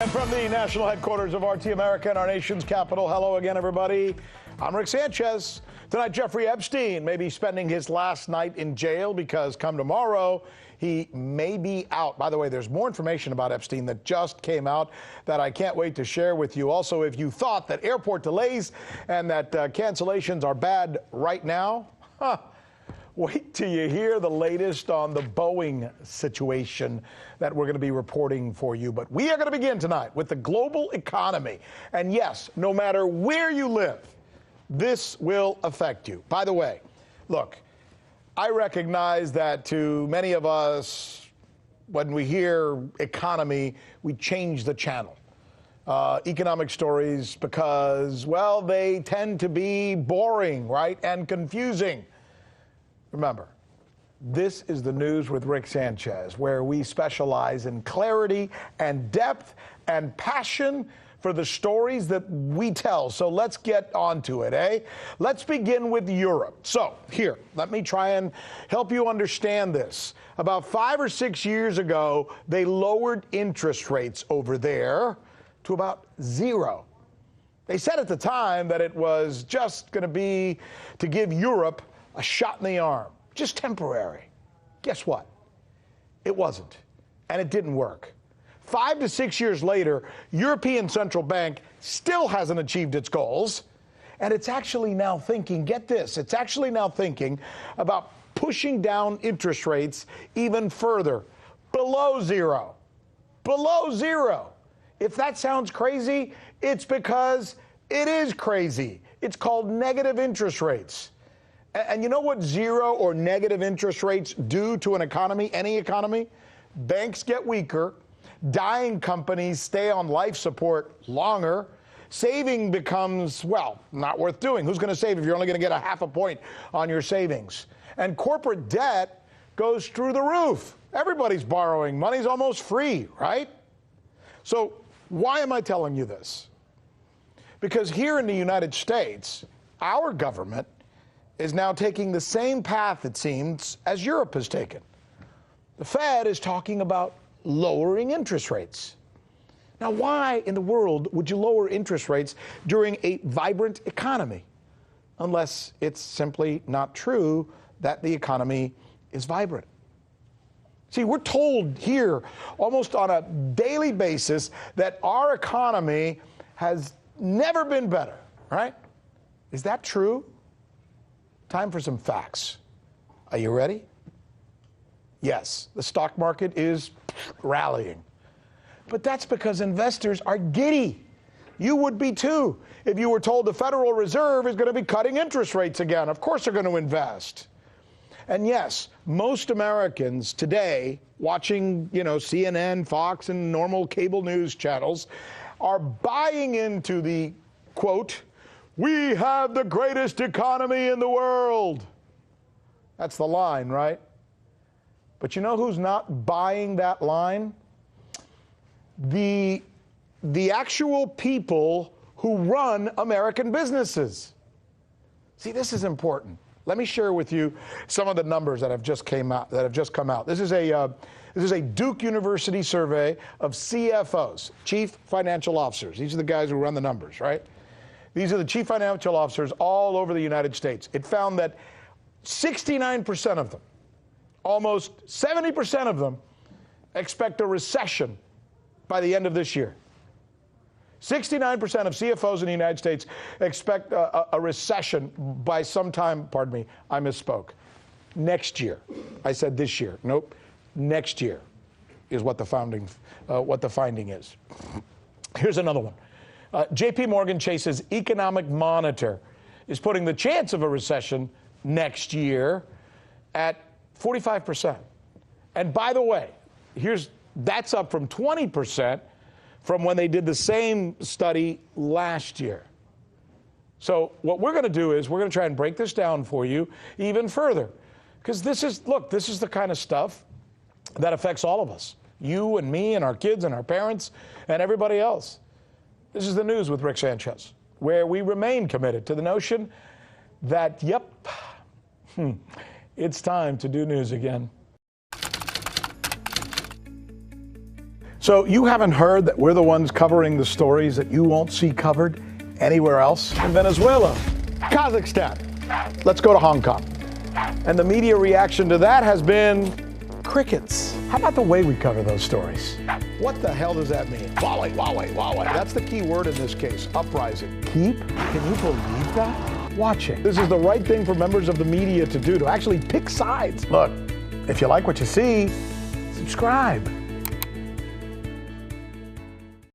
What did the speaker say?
And from the national headquarters of RT America and our nation's capital, hello again, everybody. I'm Rick Sanchez. Tonight, Jeffrey Epstein may be spending his last night in jail because come tomorrow, he may be out. By the way, there's more information about Epstein that just came out that I can't wait to share with you. Also, if you thought that airport delays and that cancellations are bad right now, wait till you hear the latest on the Boeing situation that we're going to be reporting for you. But we are going to begin tonight with the global economy. And yes, no matter where you live, this will affect you. By the way, look, I recognize that to many of us, when we hear economy, we change the channel. Economic stories because, well, they tend to be boring, right, and confusing. Remember, this is the News with Rick Sanchez, where we specialize in clarity and depth and passion for the stories that we tell. So let's get on to it, eh? Let's begin with Europe. So here, let me try and help you understand this. About 5 or 6 years ago, they lowered interest rates over there to about 0. They said at the time that it was just going to be to give Europe a shot in the arm, just temporary. Guess what? It wasn't, and it didn't work. 5 to 6 years later, European Central Bank still hasn't achieved its goals, and it's actually now thinking, get this, it's actually now thinking about pushing down interest rates even further, below 0. Below 0. If that sounds crazy, it's because it is crazy. It's called negative interest rates. And you know what 0 or negative interest rates do to an economy, any economy? Banks get weaker, dying companies stay on life support longer, saving becomes, well, not worth doing. Who's going to save if you're only going to get a half a point on your savings? And corporate debt goes through the roof. Everybody's borrowing. Money's almost free, right? So why am I telling you this? Because here in the United States, our government is now taking the same path, it seems, as Europe has taken. The Fed is talking about lowering interest rates. Now, why in the world would you lower interest rates during a vibrant economy? Unless it's simply not true that the economy is vibrant. See, we're told here almost on a daily basis that our economy has never been better, right? Is that true? Time for some facts. Are you ready? Yes, the stock market is rallying. But that's because investors are giddy. You would be too if you were told the Federal Reserve is going to be cutting interest rates again. Of course they're going to invest. And yes, most Americans today watching, CNN, Fox, and normal cable news channels are buying into the, quote, "We have the greatest economy in the world." That's the line, right? But you know who's not buying that line? The actual people who run American businesses. See, this is important. Let me share with you some of the numbers that have just come out. This is a Duke University survey of CFOs, Chief Financial Officers. These are the guys who run the numbers, right? These are the chief financial officers all over the United States. It found that 69% of them, almost 70% of them, expect a recession by the end of this year. 69% of CFOs in the United States expect a recession by sometime, pardon me, I misspoke, next year. I said this year. Nope, next year is what the finding is. Here's another one. JP Morgan Chase's Economic Monitor is putting the chance of a recession next year at 45%. And by the way, that's up from 20% from when they did the same study last year. So what we're going to do is we're going to try and break this down for you even further. Because this is the kind of stuff that affects all of us. You and me and our kids and our parents and everybody else. This is the News with Rick Sanchez, where we remain committed to the notion that, it's time to do news again. So you haven't heard that we're the ones covering the stories that you won't see covered anywhere else? In Venezuela, Kazakhstan, let's go to Hong Kong. And the media reaction to that has been crickets. How about the way we cover those stories? What the hell does that mean? Wally, Wally, Wally. That's the key word in this case, uprising. Keep? Can you believe that? Watching. This is the right thing for members of the media to do, to actually pick sides. Look, if you like what you see, subscribe.